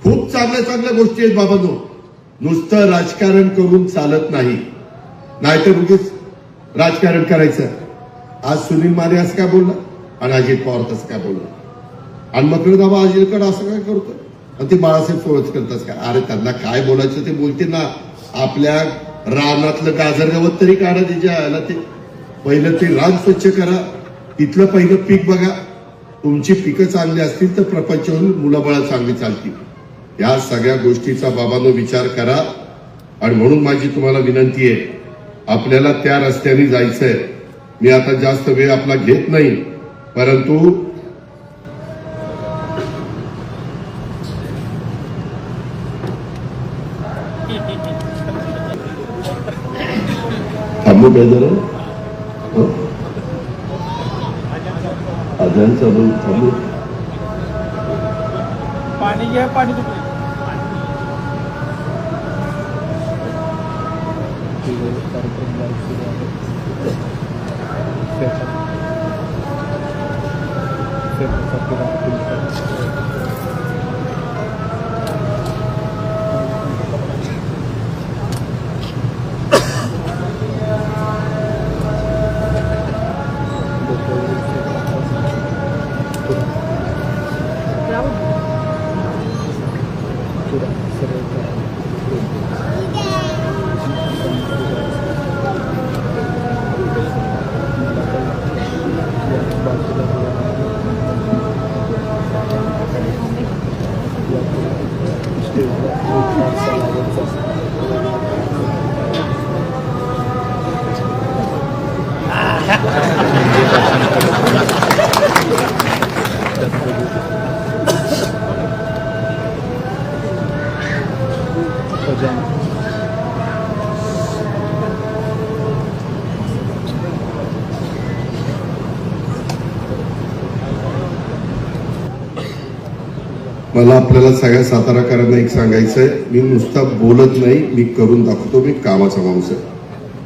खूप चांगल्या चांगल्या गोष्टी आहेत बाबांनो. नुसतं राजकारण करून चालत नाही, नाहीतर उगीच राजकारण करायचं. आज सुनील माने असं काय बोलला आणि अजित पवार तसं काय बोलला, आणि मकरदाबा अजितकडे असं काय करतो आणि ते बाळासाहेब सोळच करतात काय. अरे त्यांना काय बोलायचं ते बोलते ना. आपल्या रानातलं गाजर गवत तरी काढा, त्याच्या ते पहिलं ते रान स्वच्छ करा, तिथलं पहिलं पीक बघा. तुमची पिकं चांगली असतील तर प्रपंचावरून मुलाबाळा चांगली चालतील. या सगळ्या गोष्टीचा बाबांनो विचार करा. आणि म्हणून माझी तुम्हाला विनंती आहे, आपल्याला त्या रस्त्याने जायचंय. मी आता जास्त वेळ आपला घेत नाही, परंतु थांबू काय जरा, अजून चालू थांबू. पाणी घ्या, पाणी तुटलं. मला आपल्याला सगळ्या साताराकरांना एक सांगायचंय, मी नुसता बोलत नाही, मी करून दाखवतो. मी कामाचा माणूस आहे.